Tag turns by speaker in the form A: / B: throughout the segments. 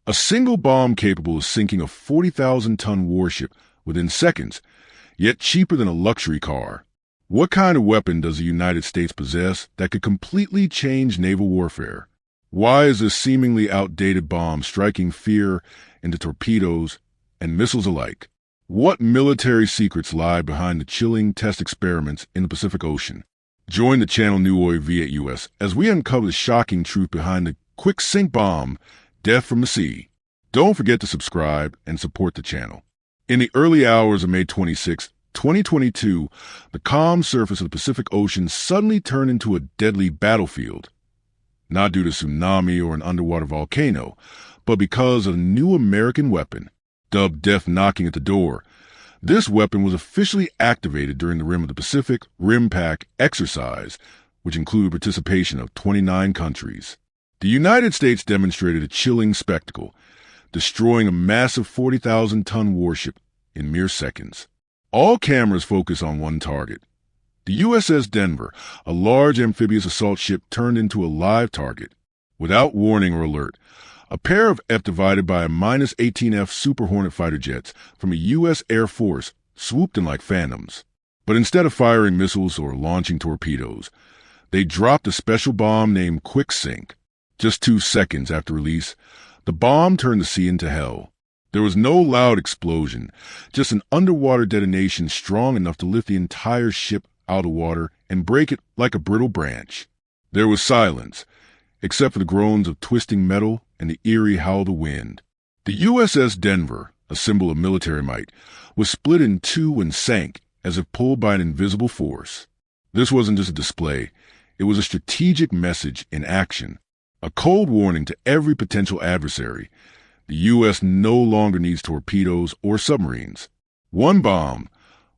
A: A single bomb capable of sinking a 40,000-ton warship within seconds, yet cheaper than a luxury car. What kind of weapon does the United States possess that could completely change naval warfare? Why is this seemingly outdated bomb striking fear into torpedoes and missiles alike? What military secrets lie behind the chilling test experiments in the Pacific Ocean? Join the channel New V8 US as we uncover the shocking truth behind the quick sink bomb, death from the sea. Don't forget to subscribe and support the channel. In the early hours of May 26, 2022, the calm surface of the Pacific Ocean suddenly turned into a deadly battlefield. Not due to tsunami or an underwater volcano, but because of a new American weapon, dubbed Death Knocking at the Door. This weapon was officially activated during the Rim of the Pacific RIMPAC exercise, which included participation of 29 countries. The United States demonstrated a chilling spectacle, destroying a massive 40,000-ton warship in mere seconds. All cameras focus on one target. The USS Denver, a large amphibious assault ship, turned into a live target. Without warning or alert, a pair of F-divided by a -18F Super Hornet fighter jets from a U.S. Air Force swooped in like phantoms. But instead of firing missiles or launching torpedoes, they dropped a special bomb named Quick Sink. Just 2 seconds after release, the bomb turned the sea into hell. There was no loud explosion, just an underwater detonation strong enough to lift the entire ship out of water and break it like a brittle branch. There was silence, except for the groans of twisting metal and the eerie howl of the wind. The USS Denver, a symbol of military might, was split in two and sank as if pulled by an invisible force. This wasn't just a display, it was a strategic message in action, a cold warning to every potential adversary. The U.S. no longer needs torpedoes or submarines. One bomb,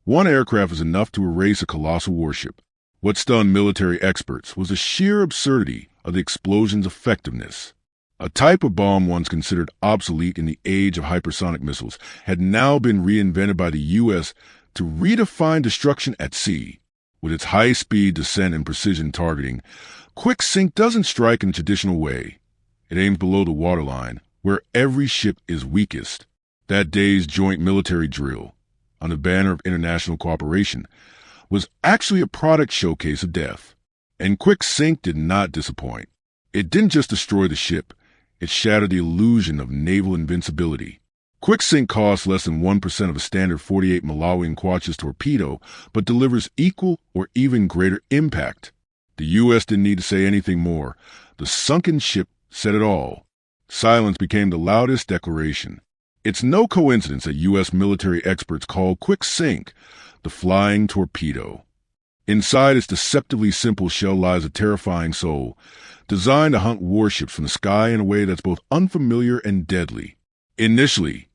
A: one aircraft is enough to erase a colossal warship. What stunned military experts was the sheer absurdity of the explosion's effectiveness. A type of bomb once considered obsolete in the age of hypersonic missiles had now been reinvented by the U.S. to redefine destruction at sea. With its high-speed descent and precision targeting, Quick Sink doesn't strike in a traditional way. It aims below the waterline, where every ship is weakest. That day's joint military drill, on the banner of international cooperation, was actually a product showcase of death. And Quick Sink did not disappoint. It didn't just destroy the ship, it shattered the illusion of naval invincibility. Quick Sink costs less than 1% of a standard 48 Malawian Quachas torpedo, but delivers equal or even greater impact. The U.S. didn't need to say anything more. The sunken ship said it all. Silence became the loudest declaration. It's no coincidence that U.S. military experts call Quick Sink the flying torpedo. Inside its deceptively simple shell lies a terrifying soul, designed to hunt warships from the sky in a way that's both unfamiliar and deadly. Initially,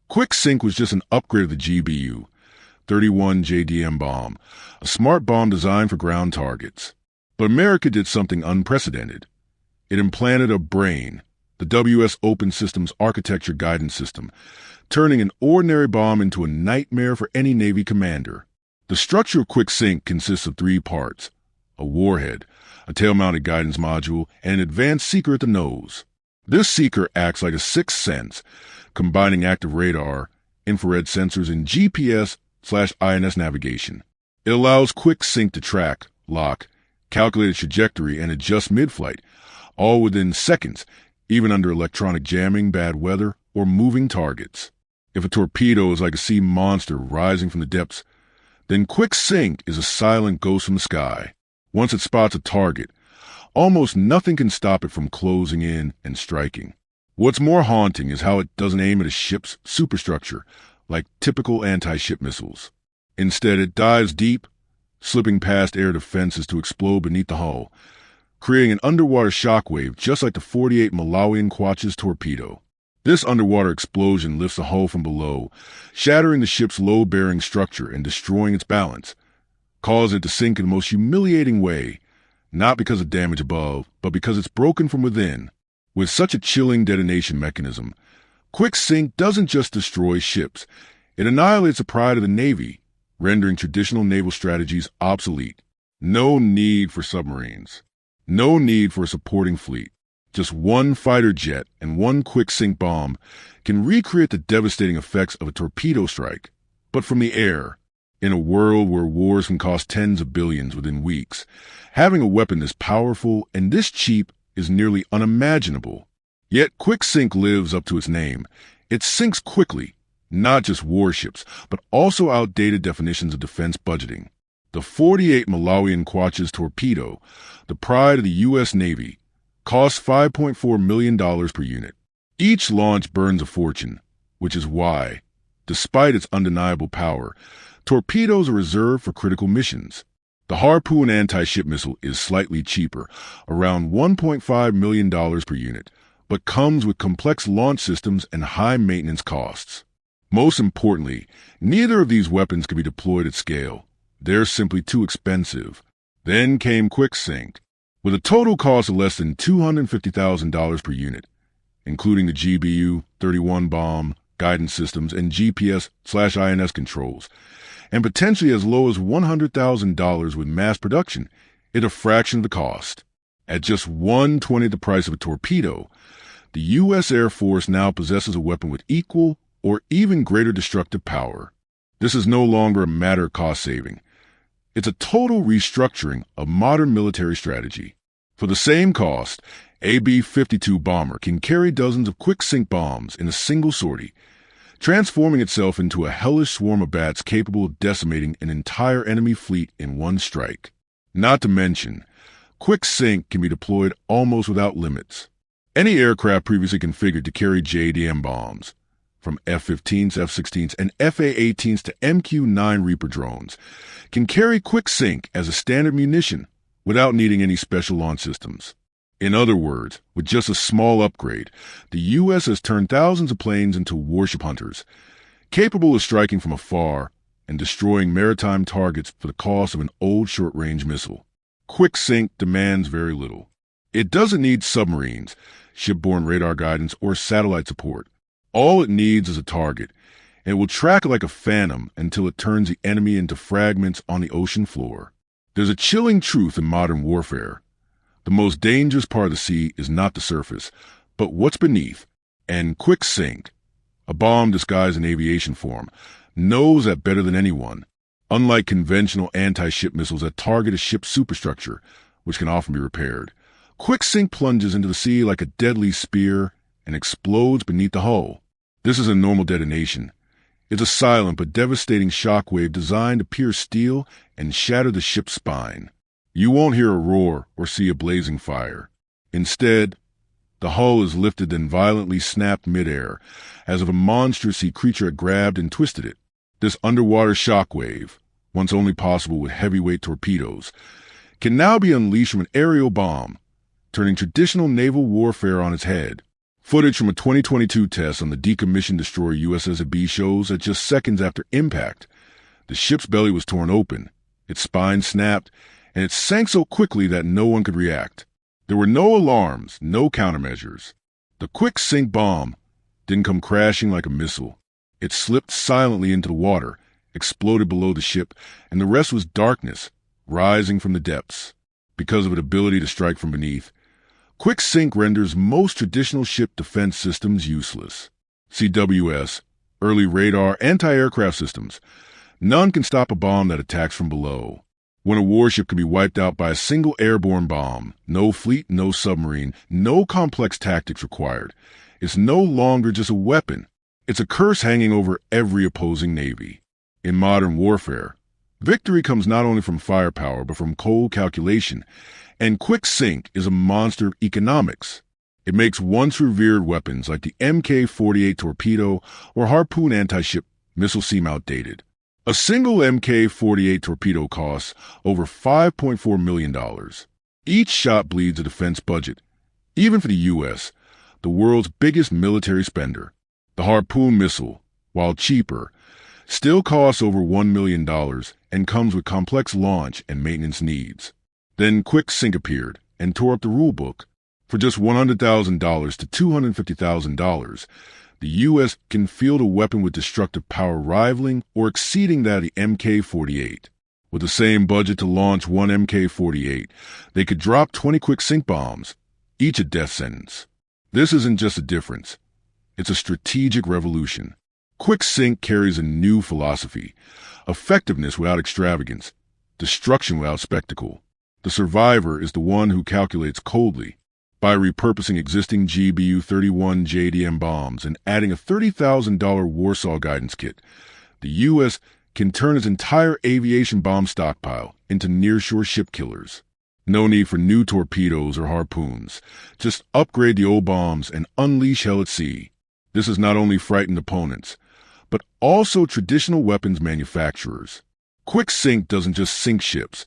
A: Quick Sink was just an upgrade of the GBU, 31 JDAM bomb, a smart bomb designed for ground targets. But America did something unprecedented. It implanted a brain, the WS Open Systems Architecture Guidance System, turning an ordinary bomb into a nightmare for any Navy commander. The structure of Quick Sink consists of 3 parts: a warhead, a tail-mounted guidance module, and an advanced seeker at the nose. This seeker acts like a sixth sense, combining active radar, infrared sensors, and GPS/INS navigation. It allows Quick Sink to track, lock, calculate its trajectory, and adjust mid-flight, all within seconds, even under electronic jamming, bad weather, or moving targets. If a torpedo is like a sea monster rising from the depths, then Quick Sink is a silent ghost from the sky. Once it spots a target, almost nothing can stop it from closing in and striking. What's more haunting is how it doesn't aim at a ship's superstructure, like typical anti-ship missiles. Instead, it dives deep, slipping past air defenses to explode beneath the hull, creating an underwater shockwave just like the 48 Malawian Quachas torpedo. This underwater explosion lifts the hull from below, shattering the ship's load-bearing structure and destroying its balance, causing it to sink in the most humiliating way, not because of damage above, but because it's broken from within. With such a chilling detonation mechanism, Quick Sink doesn't just destroy ships, it annihilates the pride of the Navy, rendering traditional naval strategies obsolete. No need for submarines. No need for a supporting fleet. Just one fighter jet and one quick-sink bomb can recreate the devastating effects of a torpedo strike, but from the air. In a world where wars can cost tens of billions within weeks, having a weapon this powerful and this cheap is nearly unimaginable. Yet quick-sink lives up to its name. It sinks quickly, not just warships, but also outdated definitions of defense budgeting. The 48 Malawian Quachas torpedo, the pride of the U.S. Navy, costs $5.4 million per unit. Each launch burns a fortune, which is why, despite its undeniable power, torpedoes are reserved for critical missions. The Harpoon anti-ship missile is slightly cheaper, around $1.5 million per unit, but comes with complex launch systems and high maintenance costs. Most importantly, neither of these weapons can be deployed at scale. They're simply too expensive. Then came quick-sink, with a total cost of less than $250,000 per unit, including the GBU-31 bomb, guidance systems, and GPS/INS controls, and potentially as low as $100,000 with mass production at a fraction of the cost. At just 1/20 the price of a torpedo, the U.S. Air Force now possesses a weapon with equal or even greater destructive power. This is no longer a matter of cost saving. It's a total restructuring of modern military strategy. For the same cost, a B-52 bomber can carry dozens of quick-sink bombs in a single sortie, transforming itself into a hellish swarm of bats capable of decimating an entire enemy fleet in one strike. Not to mention, quick-sink can be deployed almost without limits. Any aircraft previously configured to carry JDAM bombs, from F-15s, F-16s, and FA-18s to MQ-9 Reaper drones, can carry quick-sink as a standard munition without needing any special launch systems. In other words, with just a small upgrade, the U.S. has turned thousands of planes into warship hunters, capable of striking from afar and destroying maritime targets for the cost of an old short-range missile. Quick-sink demands very little. It doesn't need submarines, shipborne radar guidance, or satellite support. All it needs is a target, and it will track it like a phantom until it turns the enemy into fragments on the ocean floor. There's a chilling truth in modern warfare. The most dangerous part of the sea is not the surface, but what's beneath. And quick-sink, a bomb disguised in aviation form, knows that better than anyone. Unlike conventional anti-ship missiles that target a ship's superstructure, which can often be repaired, quick-sink plunges into the sea like a deadly spear and explodes beneath the hull. This is a normal detonation. It's a silent but devastating shockwave designed to pierce steel and shatter the ship's spine. You won't hear a roar or see a blazing fire. Instead, the hull is lifted then violently snapped midair, as if a monstrous sea creature had grabbed and twisted it. This underwater shockwave, once only possible with heavyweight torpedoes, can now be unleashed from an aerial bomb, turning traditional naval warfare on its head. Footage from a 2022 test on the decommissioned destroyer USS B shows that just seconds after impact, the ship's belly was torn open, its spine snapped, and it sank so quickly that no one could react. There were no alarms, no countermeasures. The quick-sink bomb didn't come crashing like a missile. It slipped silently into the water, exploded below the ship, and the rest was darkness, rising from the depths. Because of its ability to strike from beneath, quick-sink renders most traditional ship defense systems useless. CWS, early radar, anti-aircraft systems. None can stop a bomb that attacks from below. When a warship can be wiped out by a single airborne bomb, no fleet, no submarine, no complex tactics required. It's no longer just a weapon. It's a curse hanging over every opposing navy. In modern warfare, victory comes not only from firepower but from cold calculation, and quick-sink is a monster of economics. It makes once revered weapons like the Mk-48 torpedo or Harpoon anti-ship missile seem outdated. A single Mk-48 torpedo costs over $5.4 million. Each shot bleeds a defense budget, even for the U.S., the world's biggest military spender. The Harpoon missile, while cheaper, still costs over $1 million and comes with complex launch and maintenance needs. Then quick-sink appeared and tore up the rulebook. For just $100,000 to $250,000, the U.S. can field a weapon with destructive power rivaling or exceeding that of the Mk-48. With the same budget to launch one Mk-48, they could drop 20 quick-sink bombs, each a death sentence. This isn't just a difference. It's a strategic revolution. Quick Sync carries a new philosophy: effectiveness without extravagance, destruction without spectacle. The survivor is the one who calculates coldly. By repurposing existing GBU-31 JDAM bombs and adding a $30,000 Warsaw guidance kit, the U.S. can turn its entire aviation bomb stockpile into nearshore ship killers. No need for new torpedoes or harpoons. Just upgrade the old bombs and unleash hell at sea. This has not only frightened opponents, but also traditional weapons manufacturers. Quick Sync doesn't just sink ships.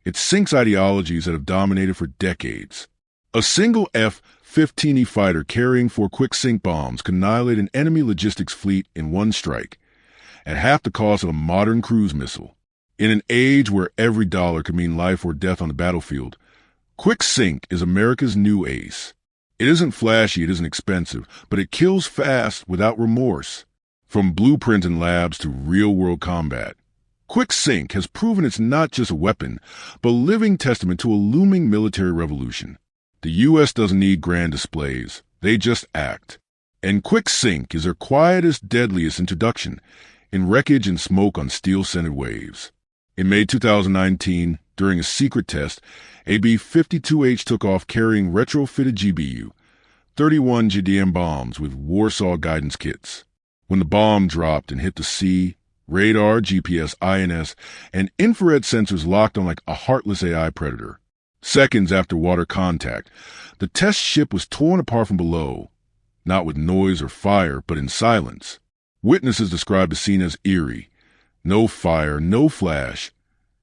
A: It sinks ideologies that have dominated for decades. A single F-15E fighter carrying 4 Quick Sync bombs can annihilate an enemy logistics fleet in one strike, at half the cost of a modern cruise missile. In an age where every dollar could mean life or death on the battlefield, Quick Sync is America's new ace. It isn't flashy, it isn't expensive, but it kills fast without remorse. From blueprint in labs to real-world combat, Quick Sync has proven it's not just a weapon, but a living testament to a looming military revolution. The U.S. doesn't need grand displays, they just act. And Quick Sync is their quietest, deadliest introduction, in wreckage and smoke on steel-scented waves. In May 2019, during a secret test, a B-52H took off carrying retrofitted GBU-31 JDAM bombs with Warsaw guidance kits. When the bomb dropped and hit the sea, radar, GPS, INS, and infrared sensors locked on like a heartless AI predator. Seconds after water contact, the test ship was torn apart from below, not with noise or fire, but in silence. Witnesses described the scene as eerie. No fire, no flash,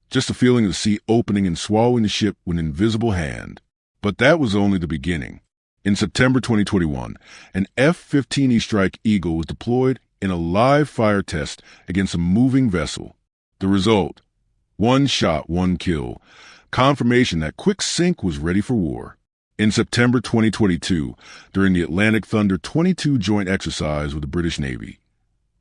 A: just the feeling of the sea opening and swallowing the ship with an invisible hand. But that was only the beginning. In September 2021, an F-15E Strike Eagle was deployed in a live fire test against a moving vessel. The result: 1 shot, 1 kill. Confirmation that Quick Sync was ready for war. In September 2022, during the Atlantic Thunder 22 joint exercise with the British Navy,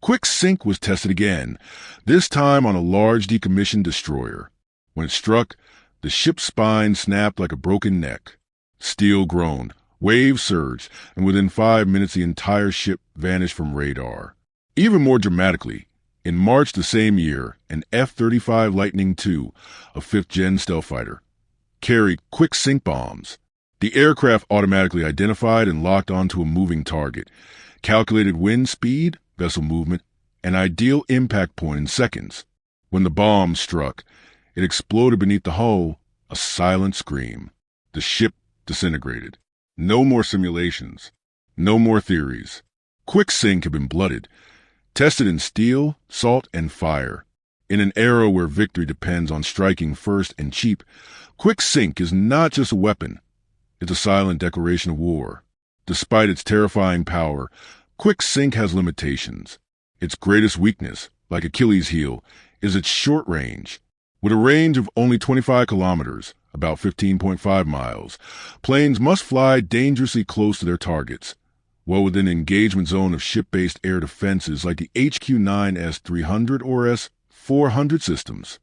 A: Quick Sync was tested again, this time on a large decommissioned destroyer. When it struck, the ship's spine snapped like a broken neck. Steel groaned, waves surged, and within 5 minutes the entire ship vanished from radar. Even more dramatically, in March the same year, an F-35 Lightning II, a 5th-gen stealth fighter, carried Quick Sync bombs. The aircraft automatically identified and locked onto a moving target, calculated wind speed, vessel movement, and ideal impact point in seconds. When the bomb struck, it exploded beneath the hull, a silent scream. The ship disintegrated. No more simulations. No more theories. Quick Sync had been blooded, tested in steel, salt, and fire. In an era where victory depends on striking first and cheap, Quick Sync is not just a weapon. It's a silent declaration of war. Despite its terrifying power, Quick Sync has limitations. Its greatest weakness, like Achilles' heel, is its short range. With a range of only 25 kilometers, about 15.5 miles, planes must fly dangerously close to their targets, well within an engagement zone of ship-based air defenses like the HQ-9 S-300 or S-400 systems.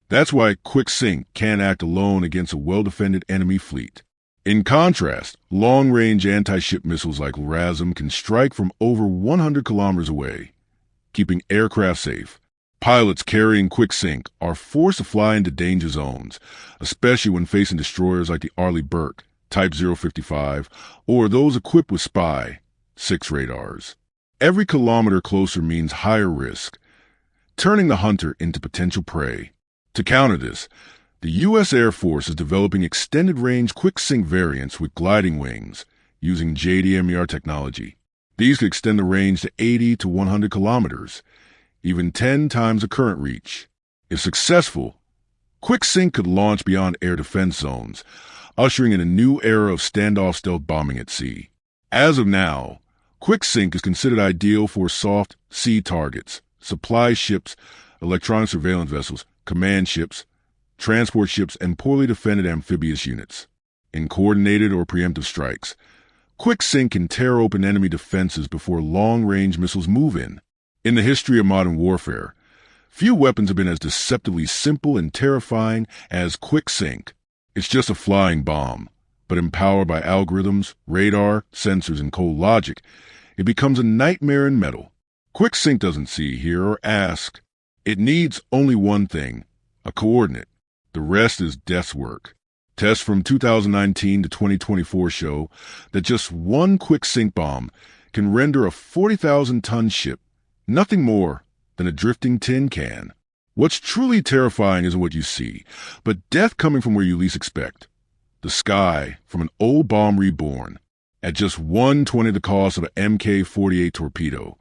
A: That's why Quick Sync can't act alone against a well-defended enemy fleet. In contrast, long-range anti-ship missiles like LRASM can strike from over 100 kilometers away, keeping aircraft safe. Pilots carrying Quick Sync are forced to fly into danger zones, especially when facing destroyers like the Arleigh Burke, Type 055, or those equipped with SPY-6 radars. Every kilometer closer means higher risk, turning the hunter into potential prey. To counter this, the U.S. Air Force is developing extended-range Quick Sync variants with gliding wings, using JDAM technology. These could extend the range to 80 to 100 kilometers, even 10 times the current reach. If successful, Quick Sync could launch beyond air defense zones, ushering in a new era of standoff stealth bombing at sea. As of now, Quick Sync is considered ideal for soft sea targets, supply ships, electronic surveillance vessels, command ships, transport ships, and poorly defended amphibious units. In coordinated or preemptive strikes, Quick Sync can tear open enemy defenses before long-range missiles move in. In the history of modern warfare, few weapons have been as deceptively simple and terrifying as Quick Sync. It's just a flying bomb, But empowered by algorithms, radar, sensors, and cold logic, it becomes a nightmare in metal. Quick Sync doesn't see, hear, or ask. It needs only one thing, a coordinate. The rest is death's work. Tests from 2019 to 2024 show that just one Quick Sync bomb can render a 40,000-ton ship nothing more than a drifting tin can. What's truly terrifying isn't what you see, but death coming from where you least expect. The sky from an old bomb reborn at just 1/20 the cost of an Mk-48 torpedo.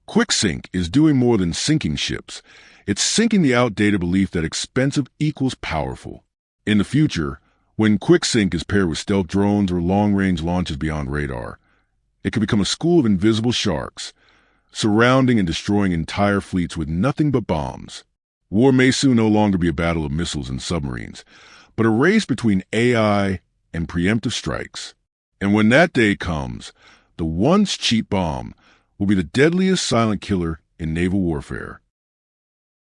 A: Quick Sync is doing more than sinking ships. It's sinking the outdated belief that expensive equals powerful. In the future, when Quick Sync is paired with stealth drones or long-range launches beyond radar, it can become a school of invisible sharks, surrounding and destroying entire fleets with nothing but bombs. War may soon no longer be a battle of missiles and submarines, but a race between AI and preemptive strikes. And when that day comes, the once cheap bomb will be the deadliest silent killer in naval warfare.